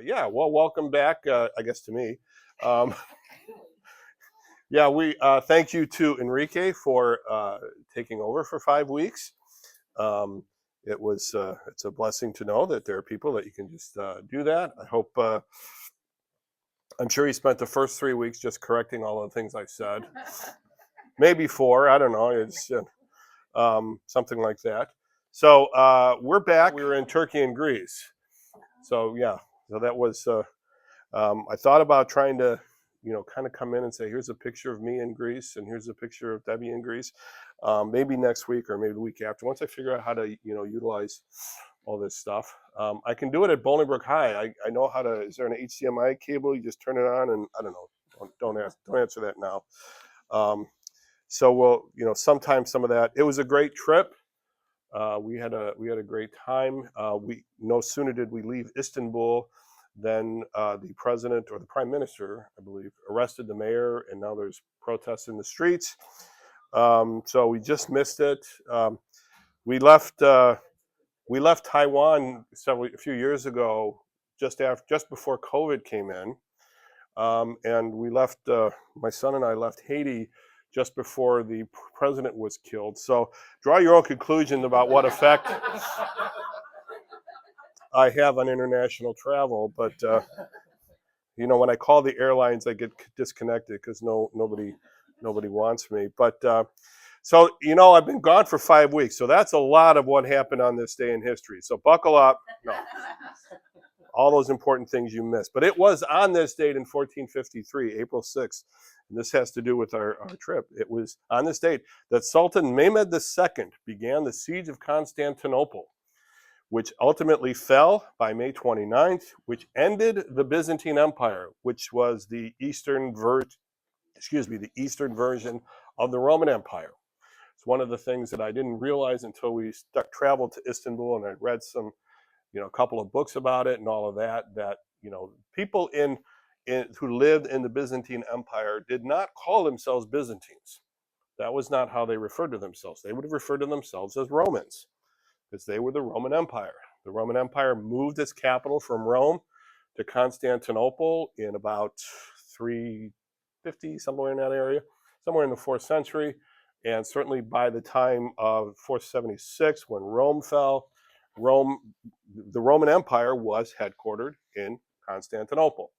Yeah, well, welcome back, I guess, to me. Um, yeah, we thank you to Enrique for taking over for 5 weeks. Um, it's a blessing to know that there are people that you can just do that. I hope. I'm sure he spent the first 3 weeks just correcting all the things I said. Maybe four. I don't know. It's something like that. So we're back. We were in Turkey and Greece. So yeah. So that was. I thought about trying to, kind of come in and say, here's a picture of me in Greece, and here's a picture of Debbie in Greece. Maybe next week or maybe the week after. Once I figure out how to, utilize all this stuff, I can do it at Bolingbrook High. I know how to. Is there an HDMI cable? You just turn it on, and I don't know. Don't answer that now. So we'll, sometime some of that. It was a great trip. We had a great time. We no sooner did we leave Istanbul than the president or the prime minister, I believe, arrested the mayor, and now there's protests in the streets. So we just missed it. We left Taiwan a few years ago, just before COVID came in, and we left. My son and I left Haiti just before the president was killed. So draw your own conclusions about what effect I have on international travel. But when I call the airlines, I get disconnected because nobody wants me. But so I've been gone for 5 weeks, so that's a lot of what happened on this day in history. So buckle up. No. All those important things you missed. But it was on this date in 1453, April 6th, and this has to do with our trip. It was on this date that Sultan Mehmed II began the siege of Constantinople, which ultimately fell by May 29th, which ended the Byzantine Empire, which was the eastern version of the Roman Empire. It's one of the things that I didn't realize until we traveled to Istanbul, and I read some a couple of books about it and all of that, people who lived in the Byzantine Empire did not call themselves Byzantines. That was not how they referred to themselves. They would have referred to themselves as Romans, because they were the Roman Empire. The Roman Empire moved its capital from Rome to Constantinople in about 350, somewhere in that area, somewhere in the 4th century. And certainly by the time of 476, when Rome fell, the Roman Empire was headquartered in Constantinople.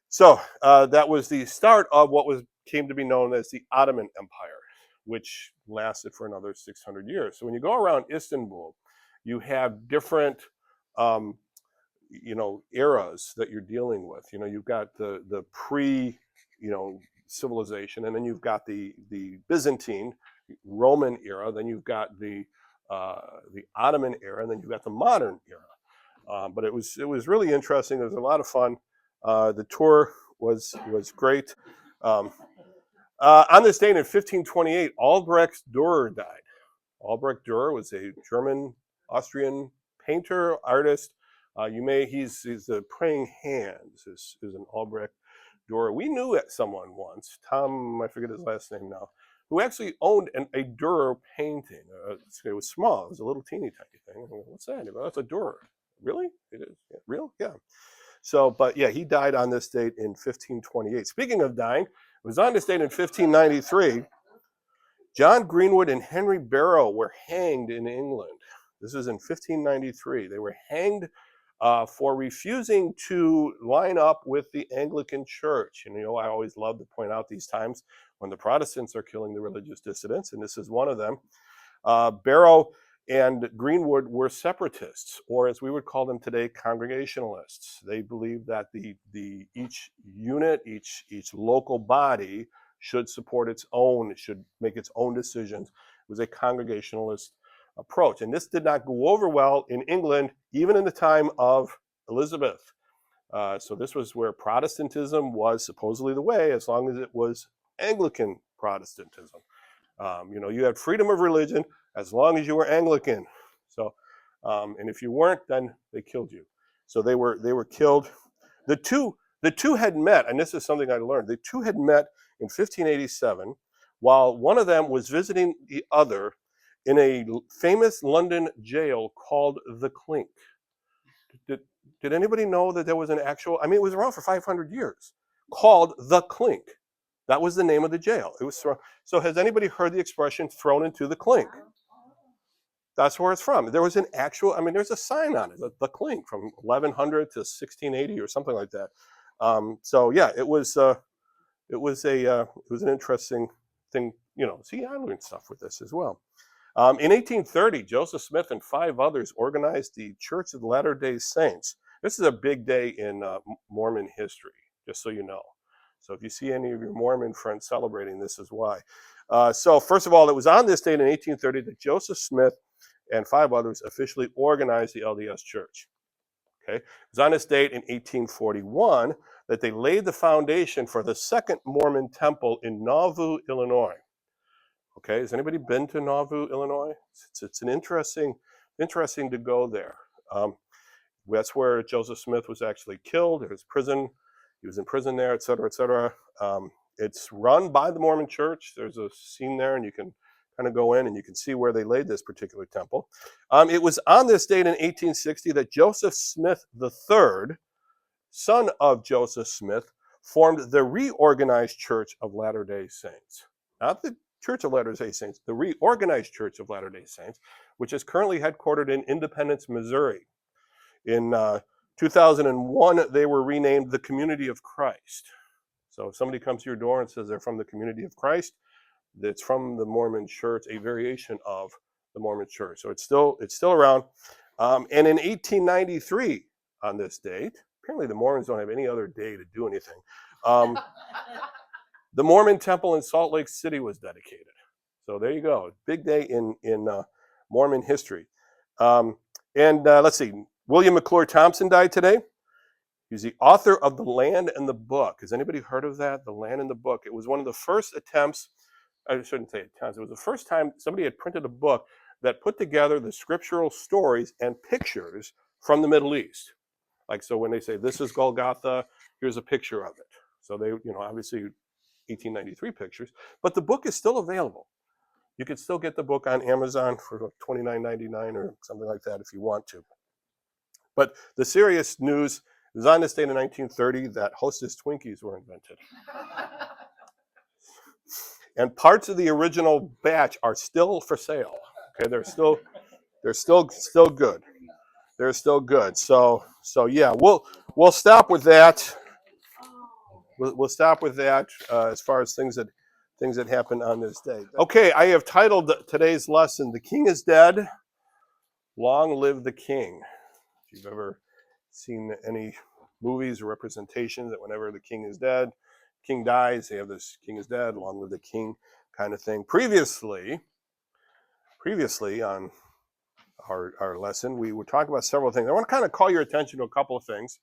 So that was the start of what came to be known as the Ottoman Empire, which lasted for another 600 years. So when you go around Istanbul, you have different, eras that you're dealing with. You've got the pre, civilization, and then you've got the Byzantine Roman era, then you've got the Ottoman era, and then you've got the modern era. But it was really interesting. It was a lot of fun. The tour was great. On this date in 1528, Albrecht Dürer died. Albrecht Dürer was a German Austrian painter, artist. He's the Praying Hands is an Albrecht Dürer. We knew someone once, Tom, I forget his last name now, who actually owned a Dürer painting. It was small. It was a little teeny tiny thing. What's that? That's a Dürer. Really? It is? Yeah. Real? Yeah. So, but yeah, he died on this date in 1528. Speaking of dying, it was on this date in 1593. John Greenwood and Henry Barrow were hanged in England. This is in 1593. They were hanged for refusing to line up with the Anglican Church. And I always love to point out these times when the Protestants are killing the religious dissidents, and this is one of them. Barrow and Greenwood were separatists, or as we would call them today, Congregationalists. They believed that each unit, each local body should support its own, it should make its own decisions. It was a Congregationalist approach. And this did not go over well in England, even in the time of Elizabeth. So this was where Protestantism was supposedly the way, as long as it was Anglican Protestantism. You had freedom of religion as long as you were Anglican. So, and if you weren't, then they killed you. So they were killed. The two had met, and this is something I learned. The two had met in 1587, while one of them was visiting the other in a famous London jail called the Clink. Did anybody know that there was an actual, I mean, it was around for 500 years, called the Clink. That was the name of the jail. It was so has anybody heard the expression thrown into the clink? That's where it's from. There was an actual, I mean, there's a sign on it, the clink from 1100 to 1680 or something like that. So yeah, it was an interesting thing, you know. See, I learned stuff with this as well. In 1830, Joseph Smith and 5 others organized the Church of the Latter-day Saints. This is a big day in Mormon history, just so you know. So if you see any of your Mormon friends celebrating, this is why. So first of all, it was on this date in 1830 that Joseph Smith and 5 others officially organized the LDS Church. Okay, it was on this date in 1841 that they laid the foundation for the second Mormon temple in Nauvoo, Illinois. Okay, has anybody been to Nauvoo, Illinois? It's an interesting to go there. That's where Joseph Smith was actually killed. His prison, he was in prison there, et cetera, et cetera. It's run by the Mormon Church. There's a scene there, and you can kind of go in and you can see where they laid this particular temple. It was on this date in 1860 that Joseph Smith III, son of Joseph Smith, formed the reorganized Church of Latter-day Saints. Not the Church of Latter-day Saints, the reorganized Church of Latter-day Saints, which is currently headquartered in Independence, Missouri. In 2001, they were renamed the Community of Christ. So if somebody comes to your door and says they're from the Community of Christ, it's from the Mormon Church, a variation of the Mormon Church. So it's still around. And in 1893, on this date, apparently the Mormons don't have any other day to do anything. The Mormon Temple in Salt Lake City was dedicated. So there you go, big day in Mormon history. Let's see, William McClure Thompson died today. He's the author of The Land and the Book. Has anybody heard of that? The Land and the Book. It was one of the first attempts, I shouldn't say attempts, it was the first time somebody had printed a book that put together the scriptural stories and pictures from the Middle East. Like, so when they say, this is Golgotha, here's a picture of it. So they, you know, obviously 1893 pictures, but the book is still available. You can still get the book on Amazon for $29.99 or something like that if you want to. But the serious news is on this date in 1930 that Hostess Twinkies were invented. And parts of the original batch are still for sale. Okay, they're still good. They're still good. So yeah, we'll stop with that. We'll stop with that as far as things that happen on this day. Okay, I have titled today's lesson, "The King is Dead, Long Live the King." If you've ever seen any movies or representations that whenever the king is dead, king dies, they have this "King is dead, long live the king" kind of thing. Previously on our lesson, we were talking about several things. I want to kind of call your attention to a couple of things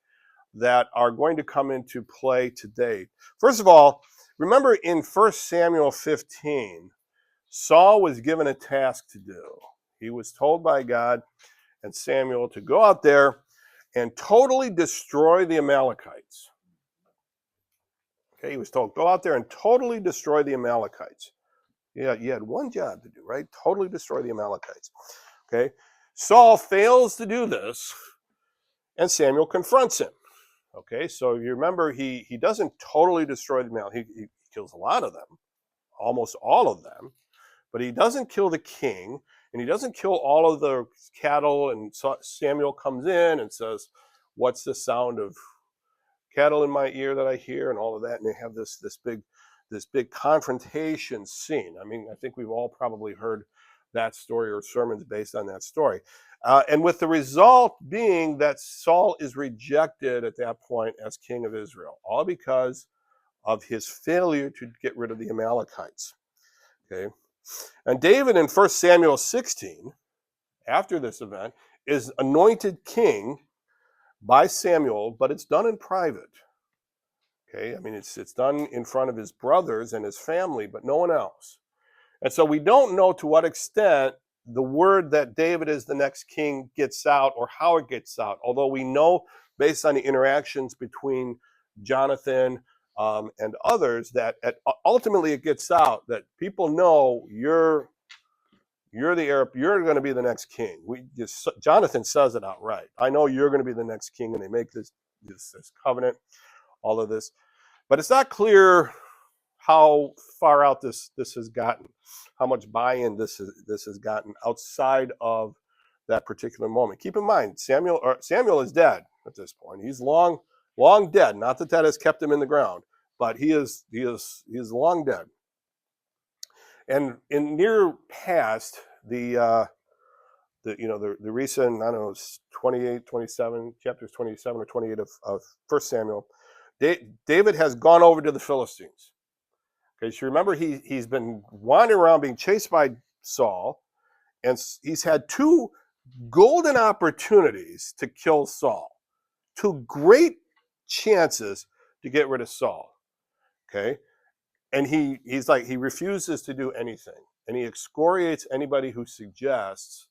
that are going to come into play today. First of all, remember in 1 Samuel 15, Saul was given a task to do. He was told by God and Samuel to go out there and totally destroy the Amalekites. Okay, he was told, go out there and totally destroy the Amalekites. Yeah, you had one job to do, right? Totally destroy the Amalekites. Okay, Saul fails to do this, and Samuel confronts him. Okay, so you remember he doesn't totally destroy the Amalekites. He kills a lot of them, almost all of them, but he doesn't kill the king, and he doesn't kill all of the cattle. And Samuel comes in and says, "What's the sound of cattle in my ear that I hear?" and all of that. And they have this big confrontation scene. I mean, I think we've all probably heard that story or sermons based on that story. And with the result being that Saul is rejected at that point as king of Israel, all because of his failure to get rid of the Amalekites. Okay, and David in 1 Samuel 16, after this event, is anointed king by Samuel, but it's done in private. Okay, I mean, it's done in front of his brothers and his family, but no one else. And so we don't know to what extent the word that David is the next king gets out or how it gets out, although we know based on the interactions between Jonathan and others that ultimately it gets out that people know you're you're the heir. You're going to be the next king. Jonathan says it outright. I know you're going to be the next king, and they make this covenant, all of this, but it's not clear how far out this has gotten, how much buy-in this has gotten outside of that particular moment. Keep in mind, Samuel is dead at this point. He's long dead. Not that has kept him in the ground, but he is long dead. And in near past, the recent, I don't know, 28, 27, chapters 27 or 28 of 1 Samuel, David has gone over to the Philistines. Okay, so remember he's been wandering around being chased by Saul, and he's had two golden opportunities to kill Saul. Two great chances to get rid of Saul. Okay? And he refuses to do anything. And he excoriates anybody who suggests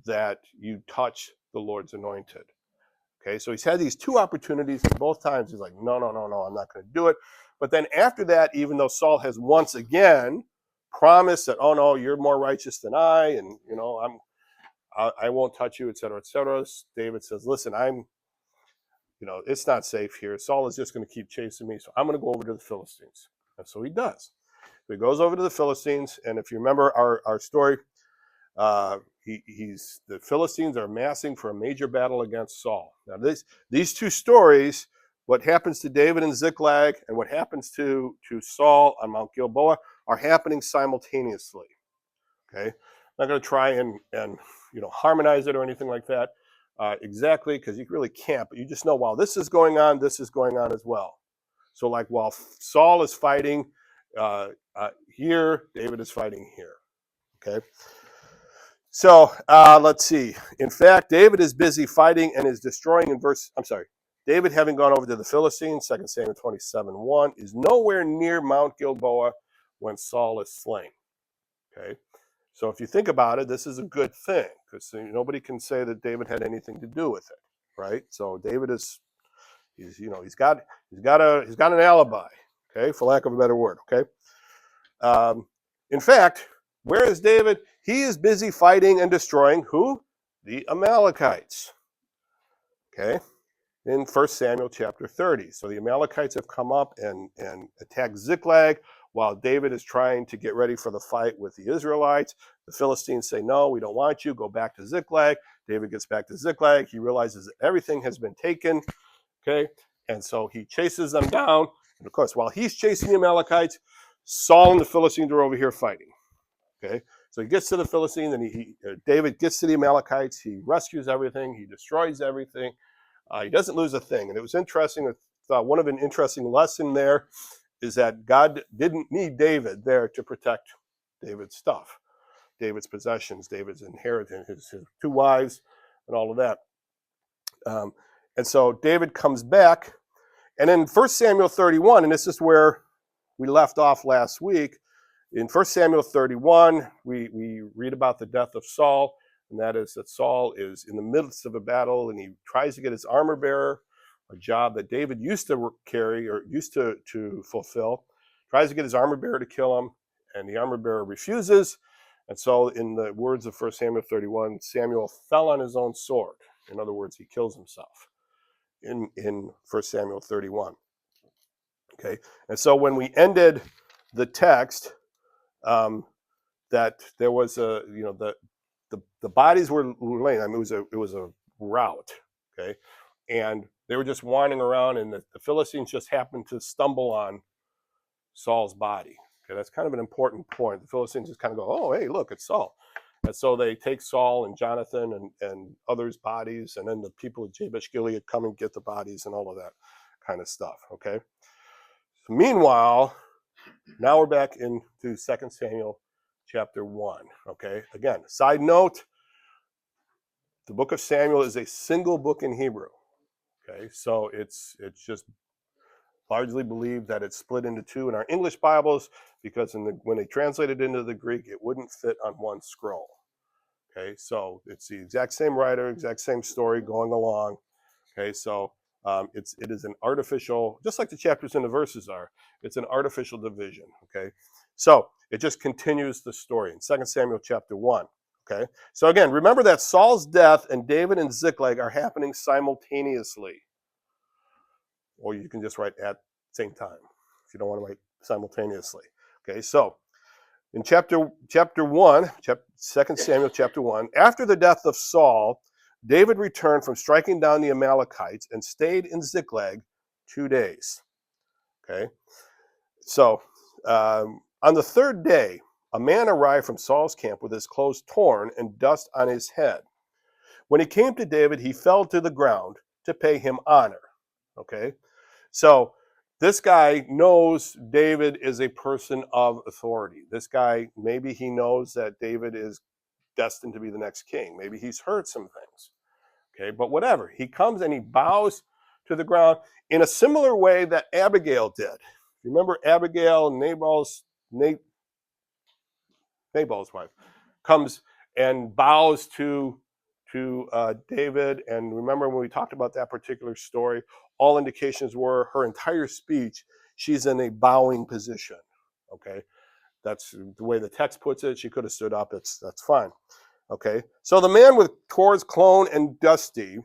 that you touch the Lord's anointed. Okay, so he's had these two opportunities, and both times he's like, no, I'm not going to do it. But then after that, even though Saul has once again promised that, oh no, you're more righteous than I, and I won't touch you, etc., etc., David says, listen, it's not safe here. Saul is just going to keep chasing me, so I'm going to go over to the Philistines. And so he does. So he goes over to the Philistines, and if you remember our story, the Philistines are amassing for a major battle against Saul. Now, these two stories, what happens to David in Ziklag and what happens to Saul on Mount Gilboa, are happening simultaneously. Okay, I'm not going to try and harmonize it or anything like that exactly, because you really can't. But you just know while this is going on as well. So like while Saul is fighting here, David is fighting here. Okay. So let's see. In fact, David is busy fighting and is destroying David, having gone over to the Philistines, 2 Samuel 27:1, is nowhere near Mount Gilboa when Saul is slain. Okay. So if you think about it, this is a good thing, because nobody can say that David had anything to do with it, right? So David he's got an alibi, okay, for lack of a better word, okay. In fact, where is David? He is busy fighting and destroying who? The Amalekites. Okay, in 1 Samuel chapter 30. So the Amalekites have come up and attacked Ziklag while David is trying to get ready for the fight with the Israelites. The Philistines say, no, we don't want you. Go back to Ziklag. David gets back to Ziklag. He realizes that everything has been taken. Okay, and so he chases them down. And of course, while he's chasing the Amalekites, Saul and the Philistines are over here fighting. Okay, so he gets to the Philistines, and David gets to the Amalekites. He rescues everything. He destroys everything. He doesn't lose a thing. And it was interesting. One of an interesting lesson there is that God didn't need David there to protect David's stuff, David's possessions, David's inheritance, his two wives, and all of that. And so David comes back, and in 1 Samuel 31, and this is where we left off last week, in 1 Samuel 31, we read about the death of Saul, and that is that Saul is in the midst of a battle, and he tries to get his armor bearer, a job that David used to carry or used to fulfill, tries to get his armor bearer to kill him, and the armor bearer refuses. And so in the words of 1 Samuel 31, Samuel fell on his own sword. In other words, he kills himself in 1 Samuel 31. Okay, and so when we ended the text, that there was the bodies were laying. I mean, it was a rout. Okay, and they were just wandering around, and the Philistines just happened to stumble on Saul's body. Okay, that's kind of an important point. The Philistines just kind of go, oh, hey, look, it's Saul. And so they take Saul and Jonathan and others' bodies, and then the people of Jabesh Gilead come and get the bodies and all of that kind of stuff. Okay. So meanwhile, now we're back into 2 Samuel chapter 1. Okay. Again, side note, the book of Samuel is a single book in Hebrew. Okay. So it's just largely believed that it's split into two in our English Bibles, because when they translate it into the Greek, it wouldn't fit on one scroll. Okay, so it's the exact same writer, exact same story going along. Okay, so it is an artificial, just like the chapters and the verses are, it's an artificial division. Okay, so it just continues the story in 2 Samuel chapter 1. Okay, so again, remember that Saul's death and David and Ziklag are happening simultaneously, or you can just write at the same time if you don't want to write simultaneously. Okay, so in chapter 1, 2 Samuel chapter 1, after the death of Saul, David returned from striking down the Amalekites and stayed in Ziklag 2 days. Okay, so on the third day, a man arrived from Saul's camp with his clothes torn and dust on his head. When he came to David, he fell to the ground to pay him honor. Okay, so this guy knows David is a person of authority. This guy, maybe he knows that David is destined to be the next king. Maybe he's heard some things. Okay, but whatever. He comes and he bows to the ground in a similar way that Abigail did. Remember Abigail, Nabal's wife, comes and bows to David. And remember when we talked about that particular story, all indications were her entire speech, she's in a bowing position. Okay, that's the way the text puts it. She could have stood up. That's fine. Okay, so the man with cords, clone, and dusty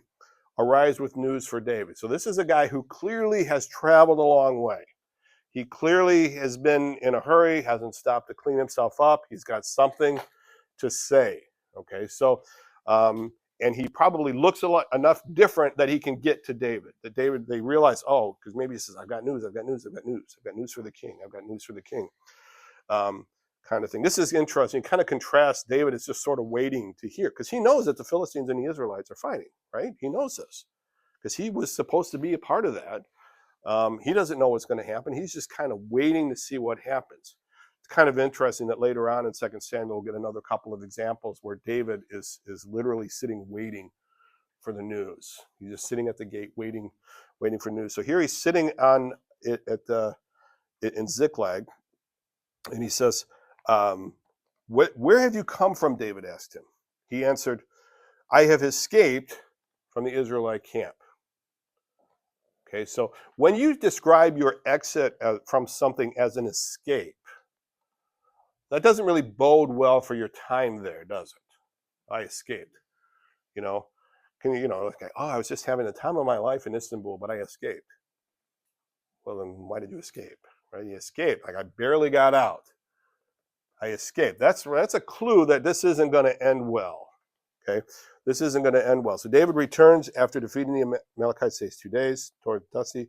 arrives with news for David. So this is a guy who clearly has traveled a long way. He clearly has been in a hurry, hasn't stopped to clean himself up. He's got something to say. Okay, so and he probably looks enough different that he can get to David. That David, they realize, oh, because maybe he says, I've got news, I've got news, I've got news, I've got news for the king, I've got news for the king, kind of thing. This is interesting. Kind of contrasts. David is just sort of waiting to hear because he knows that the Philistines and the Israelites are fighting, right? He knows this because he was supposed to be a part of that. He doesn't know what's going to happen. He's just kind of waiting to see what happens. It's kind of interesting that later on in 2 Samuel, we'll get another couple of examples where David is literally sitting waiting for the news. He's just sitting at the gate waiting for news. So here he's sitting on it in Ziklag, and he says, where have you come from, David asked him. He answered, I have escaped from the Israelite camp. Okay, so when you describe your exit from something as an escape, that doesn't really bode well for your time there, does it? I escaped. You know, okay, oh, I was just having the time of my life in Istanbul, but I escaped. Well, then why did you escape? Right? You escaped. Like I barely got out. I escaped. That's a clue that this isn't going to end well. Okay, this isn't going to end well. So David returns after defeating the Amalekites, stays 2 days toward Dusty.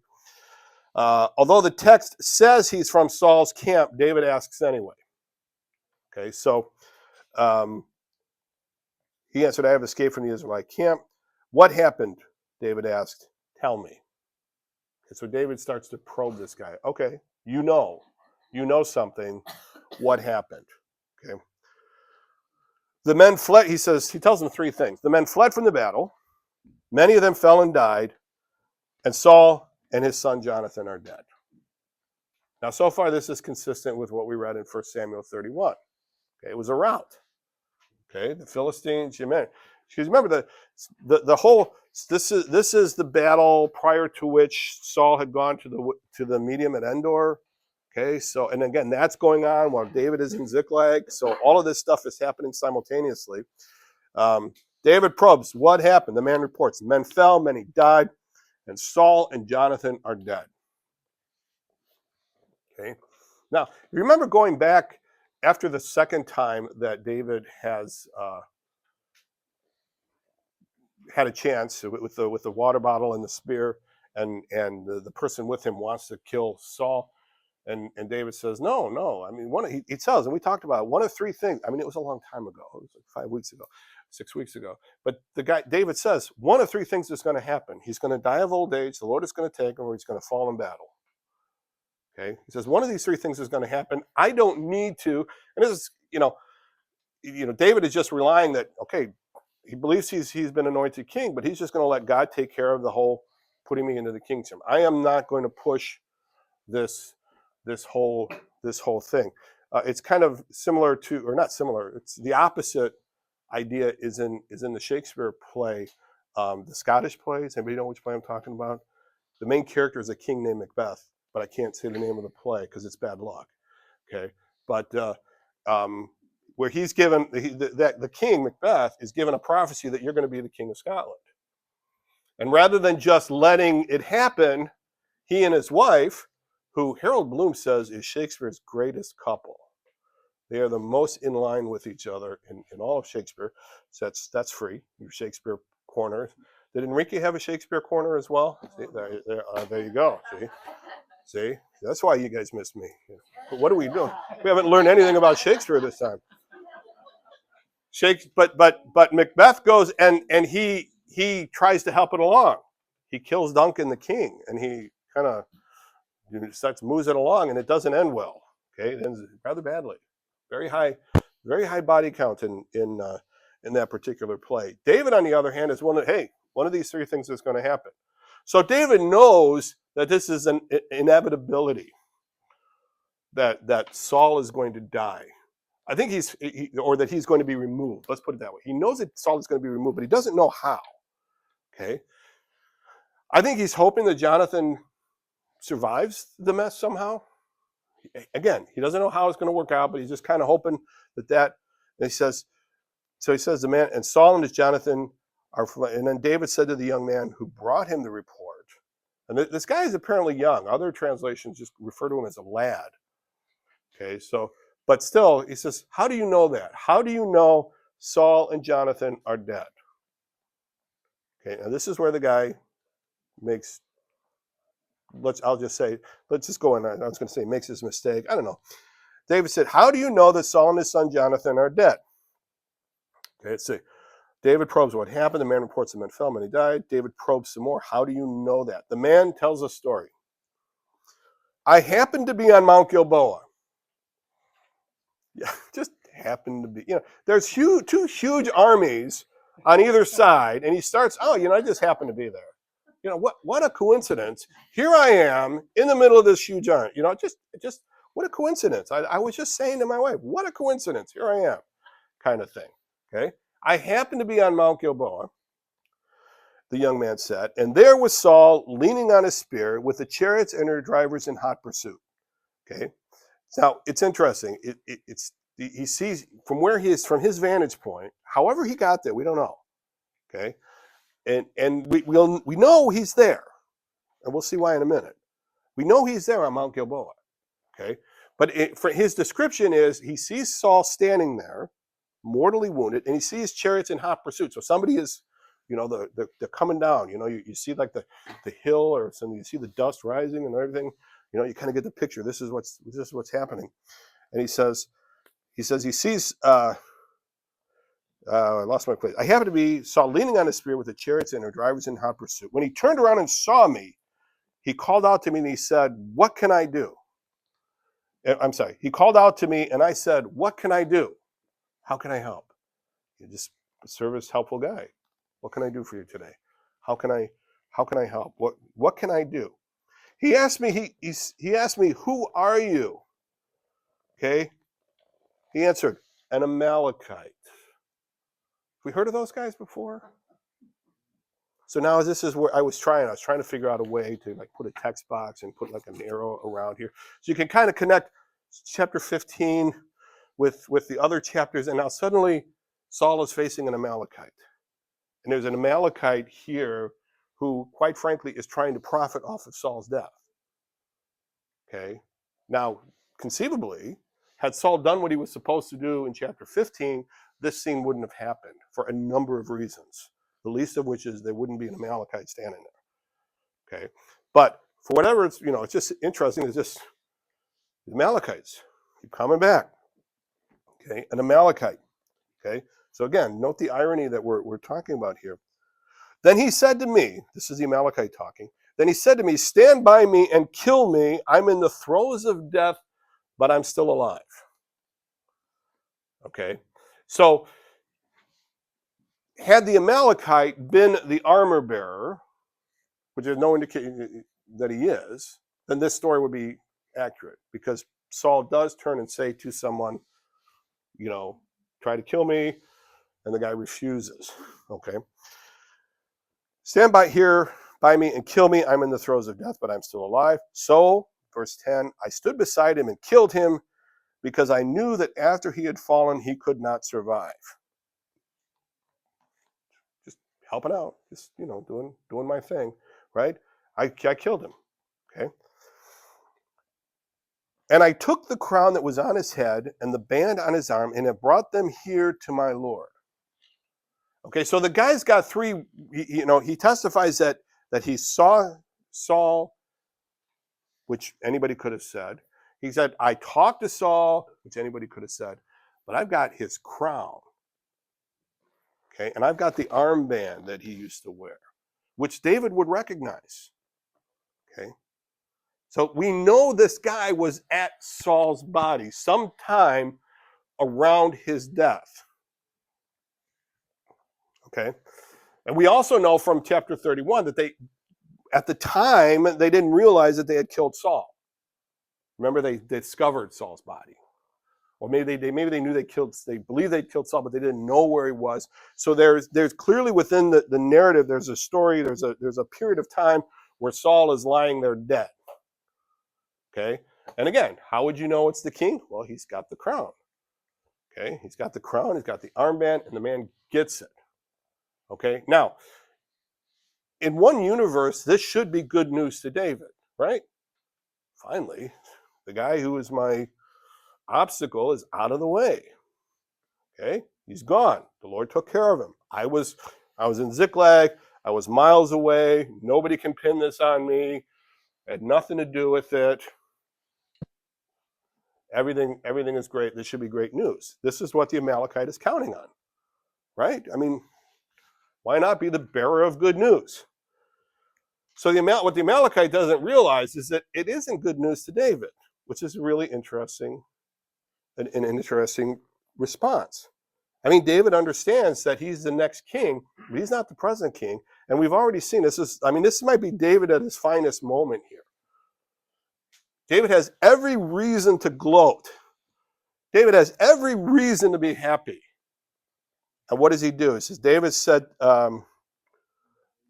Although the text says he's from Saul's camp, David asks anyway. Okay, so he answered, I have escaped from the Israelite camp. What happened? David asked. Tell me. Okay, so David starts to probe this guy. Okay, you know something. What happened? Okay. The men fled, he tells them 3 things. The men fled from the battle. Many of them fell and died. And Saul and his son Jonathan are dead. Now, so far, this is consistent with what we read in 1 Samuel 31. Okay, it was a rout. Okay, the Philistines, because remember the whole, this is the battle prior to which Saul had gone to the medium at Endor. Okay, so, and again, that's going on while David is in Ziklag. So all of this stuff is happening simultaneously. David probes, what happened? The man reports, men fell, many died, and Saul and Jonathan are dead. Okay, now, you remember going back after the second time that David has had a chance with the water bottle and the spear, and the person with him wants to kill Saul. And David says, no. I mean, he tells, and we talked about it, one of 3 things. I mean, it was a long time ago. It was like 5 weeks ago, 6 weeks ago. But David says, one of 3 things is going to happen. He's going to die of old age. The Lord is going to take him, or he's going to fall in battle. Okay. He says, one of these 3 things is going to happen. I don't need to. And this is, David is just relying that, okay, he believes he's been anointed king, but he's just going to let God take care of the whole putting me into the kingdom. I am not going to push this whole thing. It's kind of similar to, or not similar. It's the opposite idea is in the Shakespeare play, the Scottish plays. Anybody know which play I'm talking about? The main character is a king named Macbeth, but I can't say the name of the play because it's bad luck. Okay, but where he's given, that the king, Macbeth, is given a prophecy that you're going to be the king of Scotland. And rather than just letting it happen, he and his wife, who Harold Bloom says is Shakespeare's greatest couple, they are the most in line with each other in all of Shakespeare. So that's free, your Shakespeare corner. Did Enrique have a Shakespeare corner as well? See, there you go. See, that's why you guys missed me. But what are we doing? We haven't learned anything about Shakespeare this time. But Macbeth goes and he tries to help it along. He kills Duncan the king, and he kind of moves it along, and it doesn't end well. Okay, it ends rather badly. Very high body count in that particular play. David, on the other hand, is one of these three things is going to happen. So David knows that this is an inevitability, that Saul is going to die. I think or that he's going to be removed. Let's put it that way. He knows that Saul is going to be removed, but he doesn't know how. Okay. I think he's hoping that Jonathan survives the mess somehow. Again, he doesn't know how it's going to work out, but he's just kind of hoping that. And he says, the man, and Saul and his Jonathan are, and then David said to the young man who brought him the report, and this guy is apparently young. Other translations just refer to him as a lad. Okay, so, but still, he says, how do you know that? How do you know Saul and Jonathan are dead? Okay, now this is where the guy makes, let's just go in. I was going to say makes his mistake. I don't know. David said, how do you know that Saul and his son Jonathan are dead? Okay, let's see. David probes what happened. The man reports the man fell and he died. David probes some more. How do you know that? The man tells a story. I happened to be on Mount Gilboa. Yeah, just happened to be. There's two huge armies on either side, and he starts, I just happened to be there. What a coincidence. Here I am in the middle of this huge army. Just what a coincidence. I was just saying to my wife, what a coincidence. Here I am, kind of thing. Okay. I happened to be on Mount Gilboa, the young man said, and there was Saul leaning on his spear with the chariots and their drivers in hot pursuit. Okay. Now it's interesting. He sees from where he is, from his vantage point, however he got there, we don't know. Okay. And we know he's there, and we'll see why in a minute. We know he's there on Mount Gilboa. Okay. But for his description is he sees Saul standing there, mortally wounded, and he sees chariots in hot pursuit. So somebody is, they're coming down. You see like the hill or something. You see the dust rising and everything. You kind of get the picture. This is what's happening. And he says he sees. I lost my place. I happened to be Saul leaning on his spear with the chariots and their drivers in hot pursuit. When he turned around and saw me, he called out to me and he said, "What can I do?" I'm sorry. He called out to me and I said, "What can I do? How can I help?" You're just a service, helpful guy. What can I do for you today? How can I help? What can I do? He asked me, he asked me, "Who are you?" Okay. He answered, "An Amalekite." We heard of those guys before? So now this is where I was trying to figure out a way to put a text box and put an arrow around here. So you can kind of connect chapter 15 with the other chapters, and now suddenly Saul is facing an Amalekite. And there's an Amalekite here who, quite frankly, is trying to profit off of Saul's death. Okay? Now, conceivably, had Saul done what he was supposed to do in chapter 15, this scene wouldn't have happened for a number of reasons. The least of which is there wouldn't be an Amalekite standing there. Okay? But for whatever it's just interesting. It's just the Amalekites keep coming back. Okay? An Amalekite. Okay? So again, note the irony that we're talking about here. Then he said to me, this is the Amalekite talking, then he said to me, "Stand by me and kill me. I'm in the throes of death, but I'm still alive." Okay? So had the Amalekite been the armor bearer, which there's no indication that he is, then this story would be accurate, because Saul does turn and say to someone, "Try to kill me," and the guy refuses. Okay. "Stand by me and kill me. I'm in the throes of death, but I'm still alive." So, verse 10, "I stood beside him and killed him because I knew that after he had fallen, he could not survive. Just helping out, just, doing my thing, right? I killed him, okay? And I took the crown that was on his head and the band on his arm, and I brought them here to my Lord. Okay, so the guy's got three, he testifies that he saw Saul, which anybody could have said. He said, I talked to Saul, which anybody could have said, but I've got his crown. Okay, and I've got the armband that he used to wear, which David would recognize. Okay, so we know this guy was at Saul's body sometime around his death. Okay, and we also know from chapter 31 that at the time, they didn't realize that they had killed Saul. Remember, they discovered Saul's body. Or maybe they knew they believed they killed Saul, but they didn't know where he was. So there's clearly within the narrative, there's a story, there's a period of time where Saul is lying there dead. Okay? And again, how would you know it's the king? Well, he's got the crown. Okay? He's got the crown, he's got the armband, and the man gets it. Okay? Now, in one universe, this should be good news to David, right? Finally, the guy who was my obstacle is out of the way. Okay, he's gone. The Lord took care of him. I was in Ziklag. I was miles away. Nobody can pin this on me. I had nothing to do with it. Everything is great. This should be great news. This is what the Amalekite is counting on, right? I mean, why not be the bearer of good news? So what the Amalekite doesn't realize is that it isn't good news to David, which is a really interesting, an interesting response. I mean, David understands that he's the next king, but he's not the present king. And we've already seen this might be David at his finest moment here. David has every reason to gloat. David has every reason to be happy. And what does he do? It says, David said,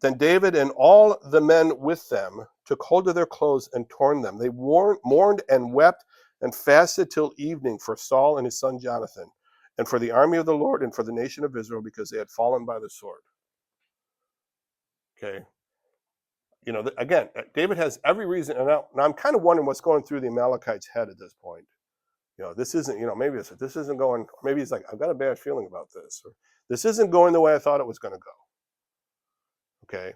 then David and all the men with them took hold of their clothes and torn them. They mourned and wept and fasted till evening for Saul and his son Jonathan, and for the army of the Lord and for the nation of Israel, because they had fallen by the sword. Okay. Again, David has every reason, and now I'm kind of wondering what's going through the Amalekite's head at this point. This isn't, maybe this isn't going, maybe he's like, I've got a bad feeling about this, or this isn't going the way I thought it was going to go. Okay.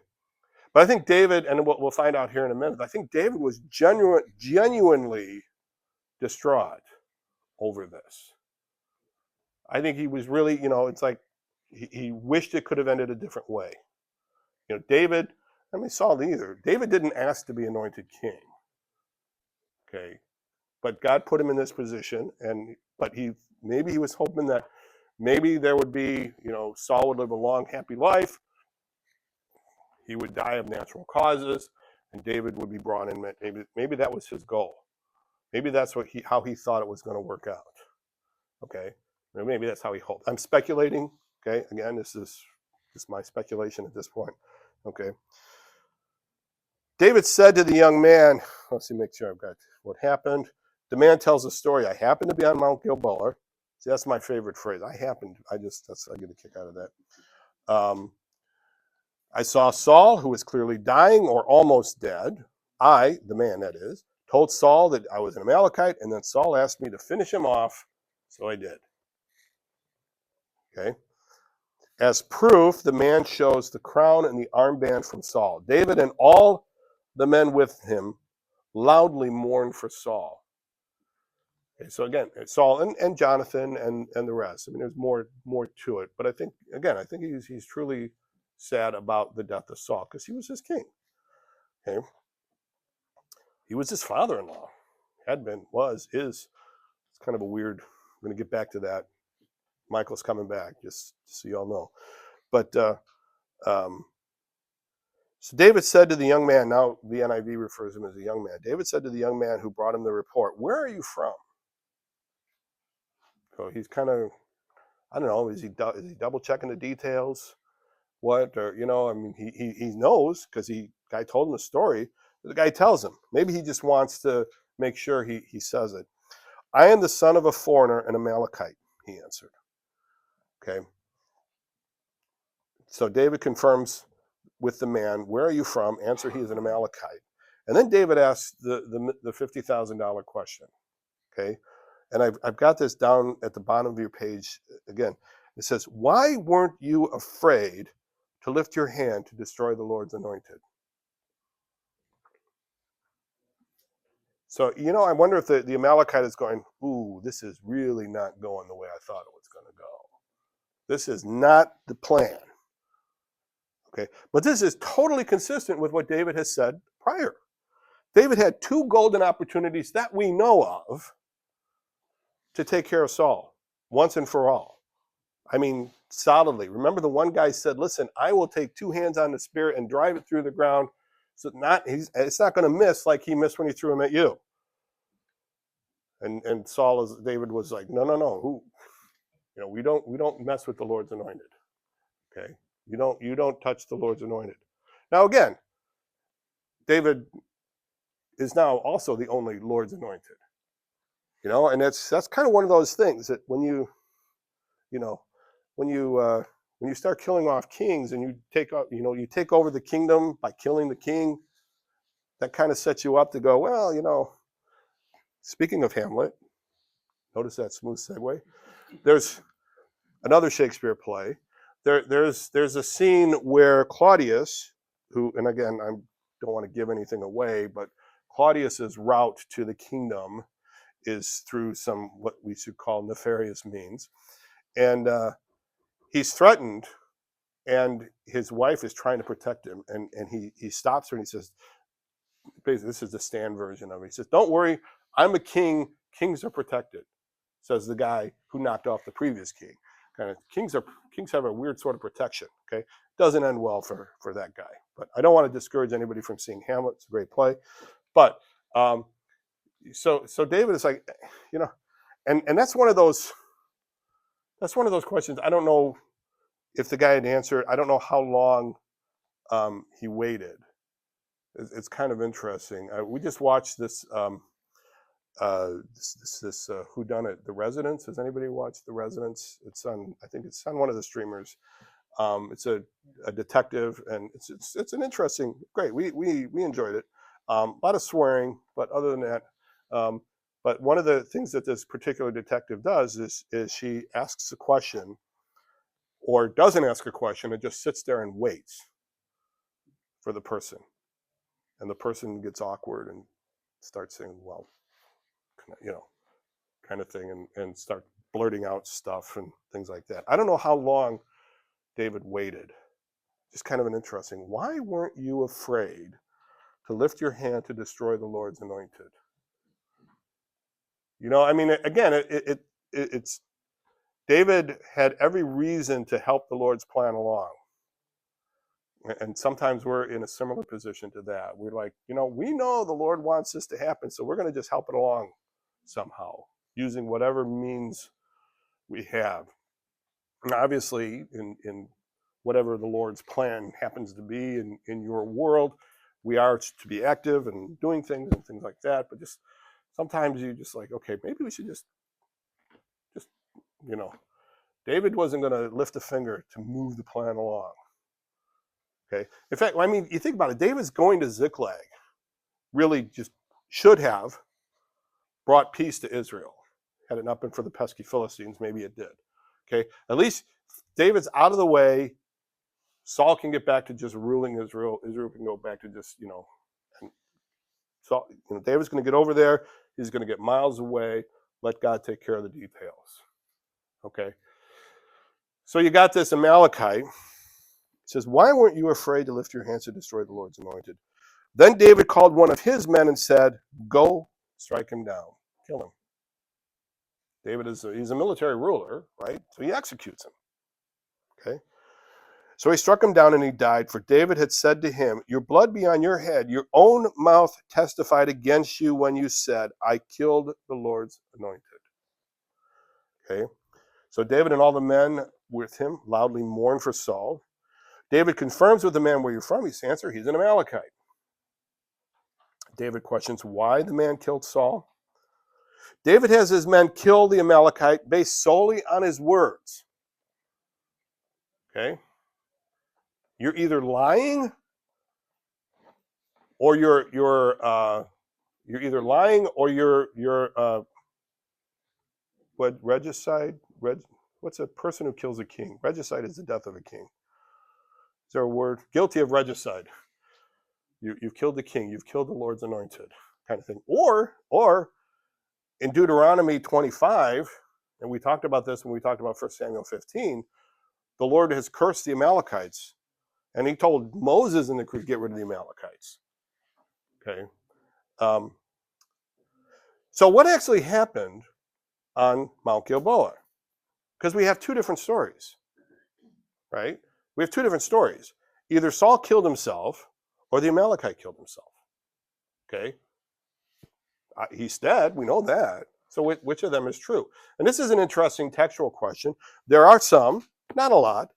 But I think David, and we'll find out here in a minute, I think David was genuinely distraught over this. I think he was really, it's like he wished it could have ended a different way. David, Saul either. David didn't ask to be anointed king. Okay. But God put him in this position, but maybe he was hoping that maybe there would be, Saul would live a long, happy life. He would die of natural causes, and David would be brought in. Maybe that was his goal. Maybe that's how he thought it was going to work out. Okay, or maybe that's how he hoped. I'm speculating. Okay, again, this is my speculation at this point. Okay. David said to the young man, let's make sure I've got what happened. The man tells a story. I happened to be on Mount Gilboa. See, that's my favorite phrase. I get a kick out of that. I saw Saul, who was clearly dying or almost dead. I, the man that is, told Saul that I was an Amalekite, and then Saul asked me to finish him off, so I did. Okay. As proof, the man shows the crown and the armband from Saul. David and all the men with him loudly mourned for Saul. Okay, so again, Saul and Jonathan and the rest. There's more to it, but I think he's truly sad about the death of Saul because he was his king. Okay, he was his father-in-law. Had been, is. It's kind of a weird. We're going to get back to that. Michael's coming back, just so you all know. But so David said to the young man. Now the NIV refers to him as a young man. David said to the young man who brought him the report, "Where are you from?" So he's kind of, I don't know, is he double checking the details? What, or he knows because guy told him the story. The guy tells him. Maybe he just wants to make sure he says it. I am the son of a foreigner, an Amalekite, he answered. Okay. So David confirms with the man, where are you from? Answer, he is an Amalekite. And then David asks the $50,000 question. Okay. And I've got this down at the bottom of your page again. It says, why weren't you afraid to lift your hand to destroy the Lord's anointed? So, I wonder if the Amalekite is going, ooh, this is really not going the way I thought it was going to go. This is not the plan. Okay. But this is totally consistent with what David has said prior. David had 2 golden opportunities that we know of to take care of Saul once and for all. I mean, solidly. Remember, the one guy said, listen, I will take 2 hands on the spear and drive it through the ground. So it's not going to miss like he missed when he threw him at you. And David was like, no. Who? We don't mess with the Lord's anointed. Okay. You don't touch the Lord's anointed. Now again, David is now also the only Lord's anointed. And that's kind of one of those things that when you start killing off kings and you take over the kingdom by killing the king, that kind of sets you up to go, well, speaking of Hamlet, notice that smooth segue. There's another Shakespeare play. There's a scene where Claudius, who, and again, I don't want to give anything away, but Claudius's route to the kingdom is through some what we should call nefarious means, and he's threatened, and his wife is trying to protect him, and he stops her and he says, basically, this is the Stan version of it. He says, "Don't worry, I'm a king. Kings are protected," says the guy who knocked off the previous king. Kind of kings have a weird sort of protection. Okay, doesn't end well for that guy. But I don't want to discourage anybody from seeing Hamlet. It's a great play, but so David is like, and that's one of those questions. I don't know if the guy had answered. I don't know how long he waited. It's kind of interesting. We just watched this whodunit, The Residence. Has anybody watched The Residence? I think it's on one of the streamers. It's a detective, and it's an interesting, great. We enjoyed it. A lot of swearing, but other than that, but one of the things that this particular detective does is she asks a question, or doesn't ask a question, and just sits there and waits for the person, and the person gets awkward and starts saying, well, kind of thing, and start blurting out stuff and things like that. I don't know how long David waited. Just kind of an interesting. Why weren't you afraid to lift your hand to destroy the Lord's anointed? I mean, again, it's David had every reason to help the Lord's plan along. And sometimes we're in a similar position to that. We're like, we know the Lord wants this to happen, so we're going to just help it along somehow, using whatever means we have. And obviously, in whatever the Lord's plan happens to be in your world, we are to be active and doing things and things like that. But just sometimes you just like, okay, maybe we should just David wasn't going to lift a finger to move the plan along. Okay. In fact, I mean, you think about it, David's going to Ziklag really just should have brought peace to Israel. Had it not been for the pesky Philistines, maybe it did. Okay. At least David's out of the way. Saul can get back to just ruling Israel. Israel can go back to just, and so David's going to get over there. He's going to get miles away. Let God take care of the details. Okay. So you got this Amalekite. He says, why weren't you afraid to lift your hands to destroy the Lord's anointed? Then David called one of his men and said, go strike him down. Kill him. David he's a military ruler, right? So he executes him. Okay. So he struck him down and he died, for David had said to him, your blood be on your head. Your own mouth testified against you when you said, I killed the Lord's anointed. Okay. So David and all the men with him loudly mourned for Saul. David confirms with the man where you're from. He's answered, he's an Amalekite. David questions why the man killed Saul. David has his men kill the Amalekite based solely on his words. Okay? You're either lying or you're either lying or you're what, regicide? What's a person who kills a king? Regicide is the death of a king. Is there a word? Guilty of regicide. You've killed the king. You've killed the Lord's anointed, kind of thing. Or in Deuteronomy 25, and we talked about this when we talked about 1 Samuel 15, the Lord has cursed the Amalekites, and he told Moses and the crew to get rid of the Amalekites. Okay. So what actually happened on Mount Gilboa? Because we have two different stories, right? We have two different stories. Either Saul killed himself or the Amalekite killed himself. Okay? He's dead, we know that. So which of them is true? And this is an interesting textual question. There are some, not a lot,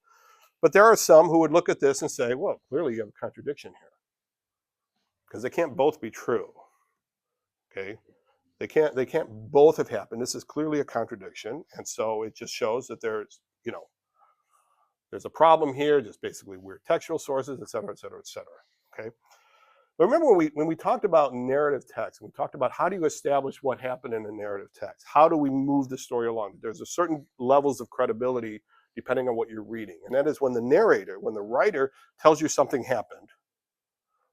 but there are some who would look at this and say, well, clearly you have a contradiction here. Because they can't both be true. Okay? They can't both have happened. This is clearly a contradiction. And so it just shows that there's a problem here, just basically weird textual sources, et cetera, et cetera, et cetera. Okay? But remember when we talked about narrative text, we talked about how do you establish what happened in a narrative text? How do we move the story along? There's a certain levels of credibility depending on what you're reading. And that is when the narrator, when the writer tells you something happened,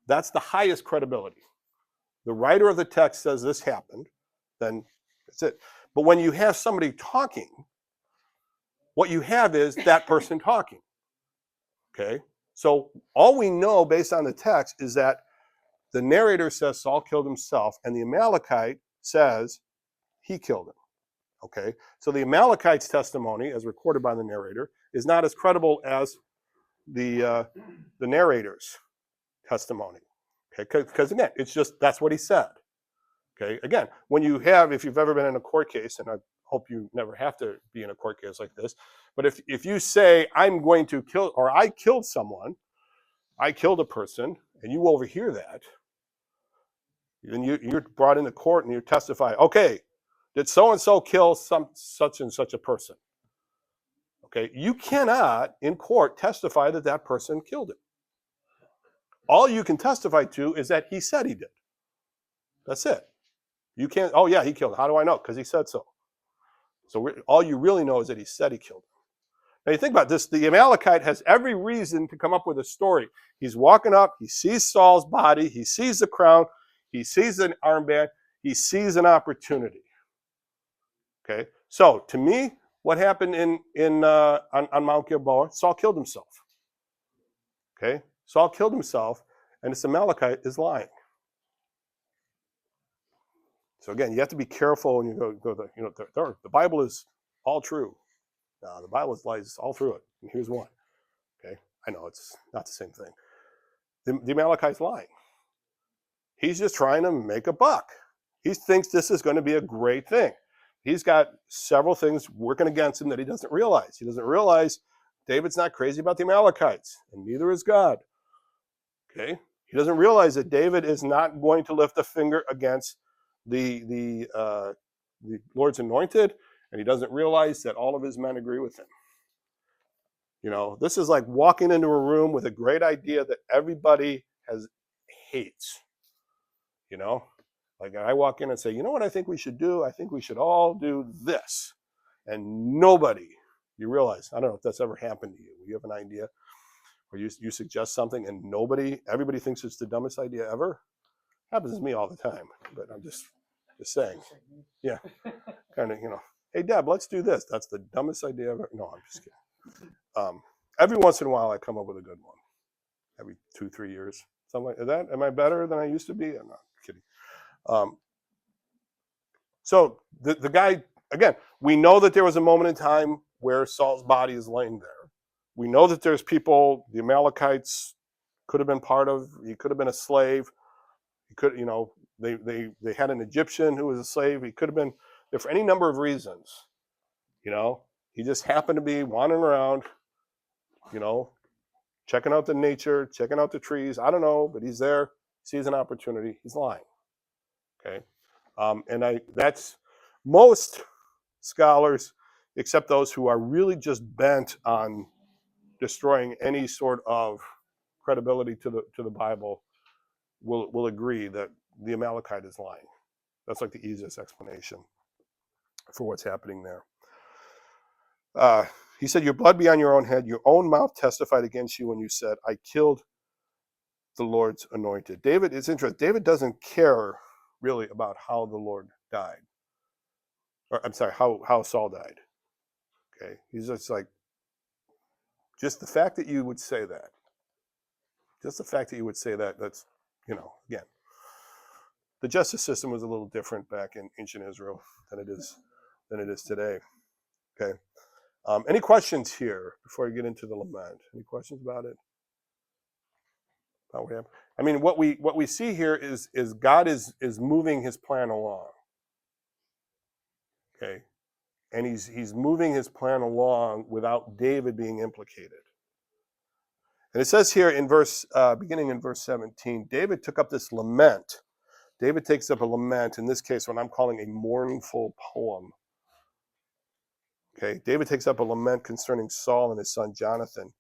that's the highest credibility. The writer of the text says this happened, then that's it. But when you have somebody talking, what you have is that person talking. Okay? So all we know based on the text is that the narrator says Saul killed himself, and the Amalekite says he killed him. Okay? So the Amalekite's testimony, as recorded by the narrator, is not as credible as the narrator's testimony. Okay? Because again, it's just that's what he said. Okay? Again, when you have, if you've ever been in a court case, and I hope you never have to be in a court case like this, but if you say I'm going to kill, or I killed someone, I killed a person, and you overhear that, then you're brought into court and you testify, okay, did so-and-so kill such and such a person? Okay, you cannot in court testify that that person killed him. All you can testify to is that he said he did. That's it. You can't, oh yeah, he killed him. How do I know? Because he said so. So all you really know is that he said he killed him. Now you think about this, the Amalekite has every reason to come up with a story. He's walking up, he sees Saul's body, he sees the crown, he sees an armband, he sees an opportunity. Okay, so to me, what happened on Mount Gilboa? Saul killed himself. Okay, Saul killed himself, and this Amalekite is lying. So again, you have to be careful when you go the Bible is all true. The Bible lies all through it, and here's one. Okay, I know it's not the same thing. The Amalekite's lying. He's just trying to make a buck. He thinks this is going to be a great thing. He's got several things working against him that he doesn't realize. He doesn't realize David's not crazy about the Amalekites, and neither is God. Okay? He doesn't realize that David is not going to lift a finger against the Lord's anointed, and he doesn't realize that all of his men agree with him. This is like walking into a room with a great idea that everybody hates. Like I walk in and say, you know what I think we should do? I think we should all do this. And nobody, you realize, I don't know if that's ever happened to you. You have an idea or you suggest something and everybody thinks it's the dumbest idea ever. Happens to me all the time, but I'm just saying. Yeah, kind of, hey, Deb, let's do this. That's the dumbest idea ever. No, I'm just kidding. Every once in a while I come up with a good one. Every 2-3 years. Something like that. Am I better than I used to be? I'm not kidding. So the guy, again, we know that there was a moment in time where Saul's body is laying there. We know that there's people, the Amalekites could have been part of, he could have been a slave. He could, they had an Egyptian who was a slave. He could have been there for any number of reasons. He just happened to be wandering around, checking out the nature, checking out the trees. I don't know, but he's there, sees an opportunity. He's lying. Okay. And Most scholars, except those who are really just bent on destroying any sort of credibility to the Bible, will agree that the Amalekite is lying. That's like the easiest explanation for what's happening there. He said, "Your blood be on your own head. Your own mouth testified against you when you said, I killed the Lord's anointed." David, it's interesting. David doesn't care really about how the Lord died. Or I'm sorry, how Saul died. Okay. He's just like, just the fact that you would say that, that's, again, the justice system was a little different back in ancient Israel than it is today. Okay. Any questions here before I get into the lament? Any questions about it? About what happened? I mean, what we see here is God is moving his plan along. Okay. And he's moving his plan along without David being implicated. And it says here in beginning in verse 17, David took up this lament. David takes up a lament, in this case, what I'm calling a mournful poem. Okay, David takes up a lament concerning Saul and his son Jonathan.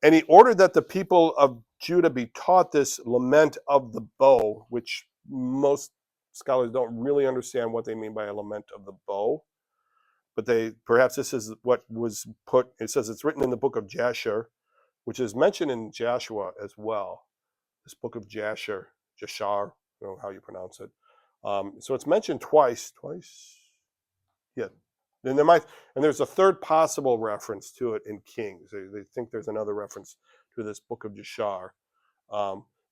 And he ordered that the people of Judah be taught this lament of the bow, which most scholars don't really understand what they mean by a lament of the bow. But perhaps this is what was put, it says it's written in the book of Jasher, which is mentioned in Joshua as well. This book of Jashar, I don't know how you pronounce it. So it's mentioned twice. Yeah. And there's a third possible reference to it in Kings. They think there's another reference to this book of Jashar,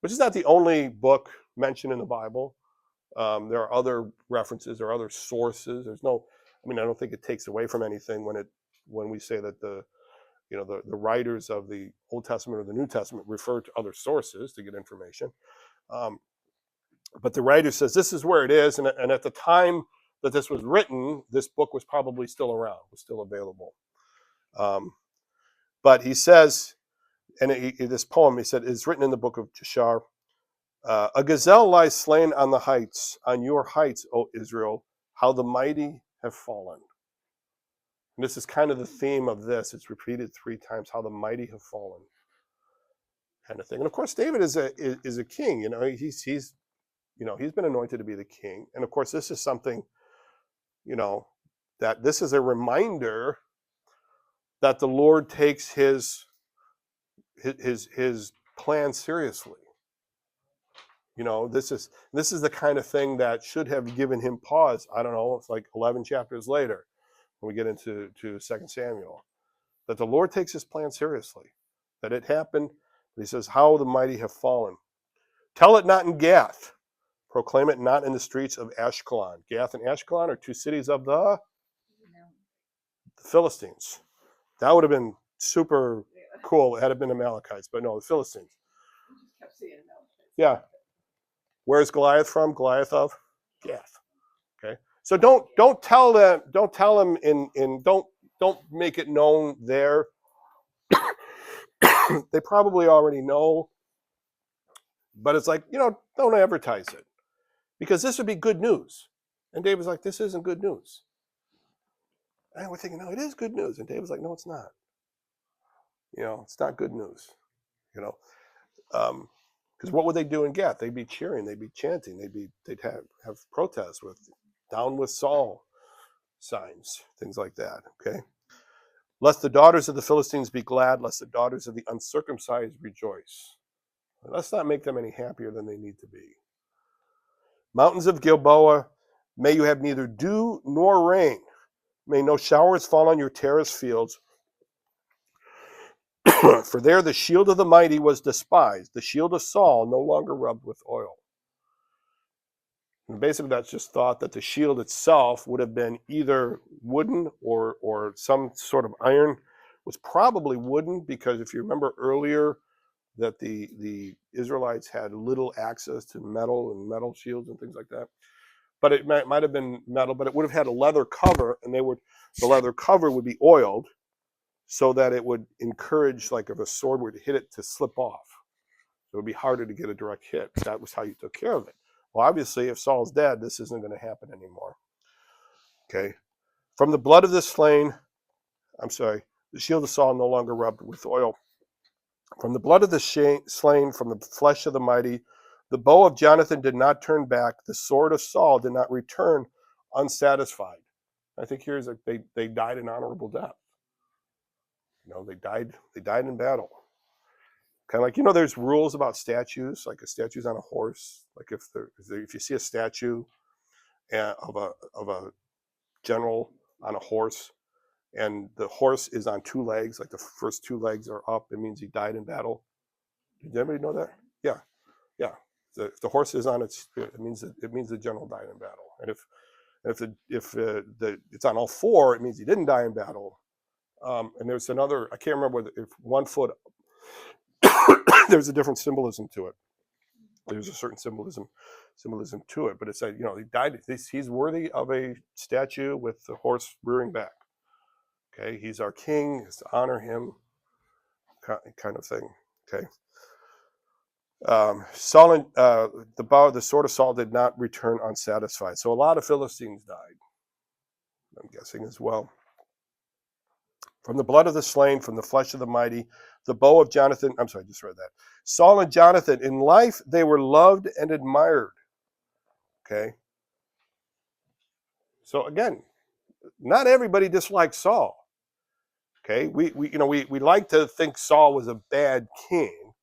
which is not the only book mentioned in the Bible. There are other references or other sources. I don't think it takes away from anything when we say that the writers of the Old Testament or the New Testament refer to other sources to get information. But the writer says this is where it is, and at the time that this was written, this book was probably still around, was still available. But he says, and this poem, he said, is written in the book of Jashar. A gazelle lies slain on the heights, on your heights, O Israel, how the mighty have fallen. And this is kind of the theme of this. It's repeated 3 times, how the mighty have fallen, kind of thing. And of course, David is a king. He's been anointed to be the king. And of course, this is something, that this is a reminder that the Lord takes his plan seriously. This is the kind of thing that should have given him pause. I don't know, it's like 11 chapters later when we get into 2 Samuel, that the Lord takes his plan seriously, that it happened. He says, how the mighty have fallen. Tell it not in Gath. Proclaim it not in the streets of Ashkelon. Gath and Ashkelon are 2 cities of the Philistines. That would have been super cool had it been Amalekites, but no, the Philistines. Yeah. Where's Goliath from? Goliath of Gath. Okay. So don't tell them don't make it known there. They probably already know. But it's like, don't advertise it. Because this would be good news. And David's like, this isn't good news. And we're thinking, no, it is good news. And David's like, no, it's not. It's not good news. Because what would they do in Gath? They'd be cheering, they'd be chanting, they'd have protests with "Down with Saul" signs, things like that. Okay. Lest the daughters of the Philistines be glad, lest the daughters of the uncircumcised rejoice. Let's not make them any happier than they need to be. Mountains of Gilboa, may you have neither dew nor rain. May no showers fall on your terrace fields. For there the shield of the mighty was despised. The shield of Saul no longer rubbed with oil. And basically, that's just thought that the shield itself would have been either wooden or some sort of iron. It was probably wooden because if you remember earlier that the Israelites had little access to metal and metal shields and things like that. But it might have been metal, but it would have had a leather cover, and the leather cover would be oiled so that it would encourage, like if a sword were to hit it, to slip off. It would be harder to get a direct hit. That was how you took care of it. Well, obviously, if Saul's dead, this isn't going to happen anymore. Okay. From the blood of the slain, the shield of Saul no longer rubbed with oil. From the blood of the slain, from the flesh of the mighty, the bow of Jonathan did not turn back. The sword of Saul did not return unsatisfied. I think here's they died an honorable death. They died in battle. Kind of like, there's rules about statues, like a statue's on a horse. Like if you see a statue of a general on a horse, and the horse is on two legs, like the first two legs are up, it means he died in battle. Did anybody know that? Yeah, yeah. If the horse is on it means the general died in battle. And if it's on all four, it means he didn't die in battle. And there's another, I can't remember whether if 1 foot, there's a different symbolism to it. There's a certain symbolism to it, but it's like, he died. He's worthy of a statue with the horse rearing back. Okay, he's our king. Let's honor him, kind of thing. Okay. Saul and the sword of Saul did not return unsatisfied. So a lot of Philistines died, I'm guessing as well. From the blood of the slain, from the flesh of the mighty, the bow of Jonathan. I'm sorry, I just read that. Saul and Jonathan, in life they were loved and admired. Okay. So again, not everybody disliked Saul. Okay, we like to think Saul was a bad king,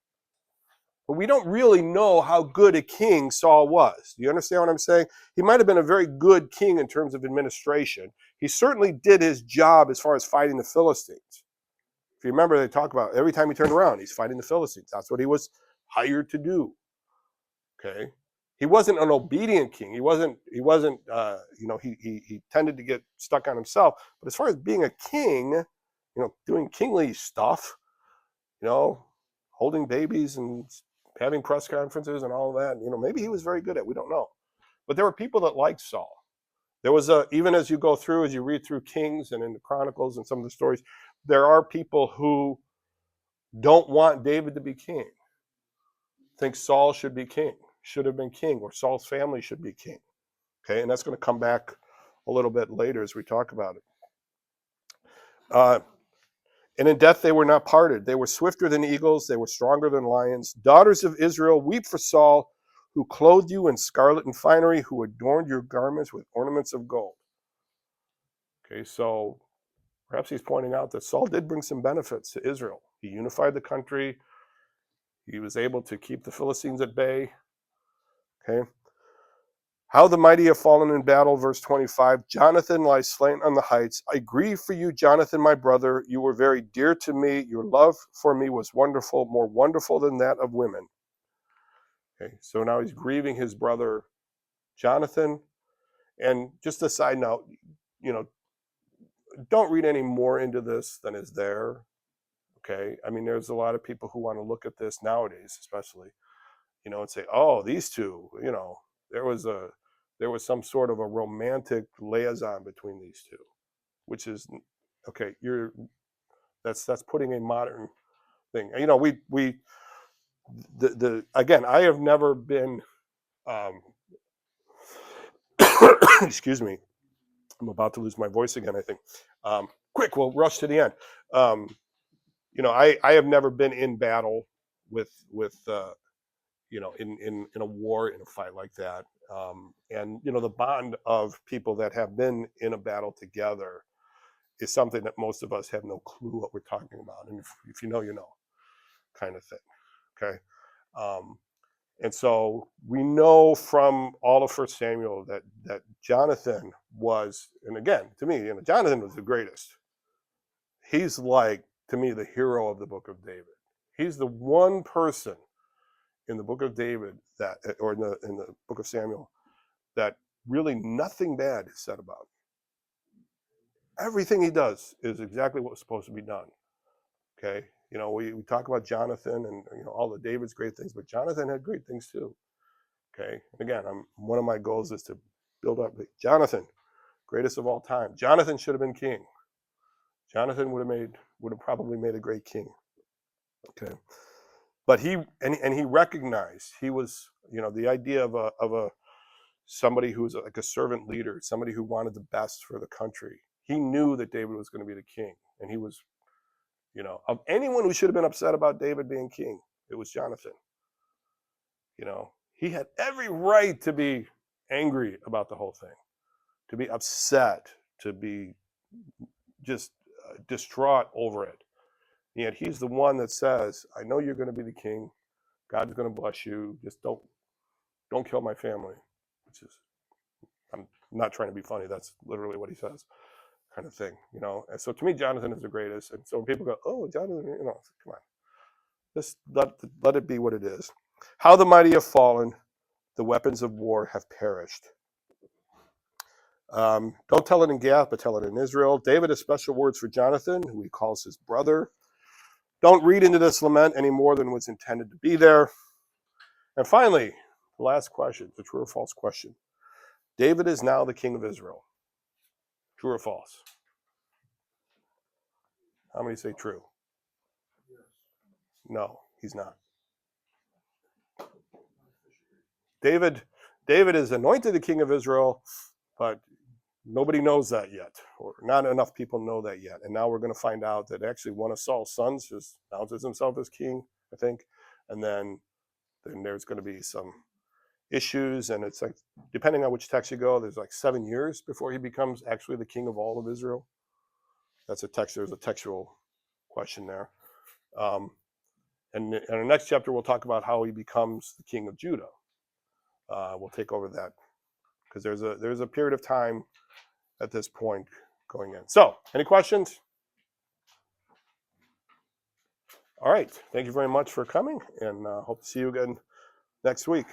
but we don't really know how good a king Saul was. Do you understand what I'm saying? He might have been a very good king in terms of administration. He certainly did his job as far as fighting the Philistines. If you remember, they talk about every time he turned around, he's fighting the Philistines. That's what he was hired to do. Okay, he wasn't an obedient king. He wasn't. He tended to get stuck on himself. But as far as being a king, doing kingly stuff, holding babies and having press conferences and all that, maybe he was very good at it. We don't know. But there were people that liked Saul. There was even as you go through, as you read through Kings and in the Chronicles and some of the stories, there are people who don't want David to be king. Think Saul should be king, should have been king, or Saul's family should be king. Okay, and that's going to come back a little bit later as we talk about it. And in death they were not parted. They were swifter than eagles. They were stronger than lions. Daughters of Israel, weep for Saul, who clothed you in scarlet and finery, who adorned your garments with ornaments of gold. Okay, so perhaps he's pointing out that Saul did bring some benefits to Israel. He unified the country. He was able to keep the Philistines at bay. Okay. How the mighty have fallen in battle, verse 25. Jonathan lies slain on the heights. I grieve for you, Jonathan, my brother. You were very dear to me. Your love for me was wonderful, more wonderful than that of women. Okay, so now he's grieving his brother, Jonathan. And just a side note, don't read any more into this than is there. Okay, I mean, there's a lot of people who want to look at this nowadays, especially, and say, oh, these two, there was some sort of a romantic liaison between these two, which is okay. That's putting a modern thing. Again, I have never been. Excuse me, I'm about to lose my voice again, I think. Quick, we'll rush to the end. I have never been in battle with in a war, in a fight like that. And the bond of people that have been in a battle together is something that most of us have no clue what we're talking about. And if you know, kind of thing. Okay. And so we know from all of 1 Samuel that Jonathan was, and again, to me, Jonathan was the greatest. He's like, to me, the hero of the book of David. He's the one person in the book of David or in the book of Samuel, that really nothing bad is said about. Everything he does is exactly what was supposed to be done. Okay, we talk about Jonathan and all the David's great things, but Jonathan had great things too. Okay, and again, one of my goals is to build up Jonathan, greatest of all time. Jonathan should have been king. Jonathan would have probably made a great king. Okay, but he recognized he was, the idea of a somebody who was like a servant leader, somebody who wanted the best for the country. He knew that David was going to be the king, and he was, of anyone who should have been upset about David being king, it was Jonathan. He had every right to be angry about the whole thing, to be upset, to be just distraught over it. Yet he's the one that says, I know you're going to be the king. God's going to bless you. Just don't kill my family. Which is, I'm not trying to be funny. That's literally what he says, kind of thing. And so to me, Jonathan is the greatest. And so when people go, oh, Jonathan, come on. Just let it be what it is. How the mighty have fallen, the weapons of war have perished. Don't tell it in Gath, but tell it in Israel. David has special words for Jonathan, who he calls his brother. Don't read into this lament any more than was intended to be there. And finally, the last question, the true or false question. David is now the king of Israel. True or false? How many say true? No, he's not. David is anointed the king of Israel, but nobody knows that yet, or not enough people know that yet. And now we're going to find out that actually one of Saul's sons just announces himself as king, I think. And then there's going to be some issues, and it's like, depending on which text you go, there's like 7 years before he becomes actually the king of all of Israel. There's a textual question there. And in our next chapter, we'll talk about how he becomes the king of Judah. We'll take over that, because there's a period of time at this point going in. So, any questions? All right. Thank you very much for coming, and hope to see you again next week.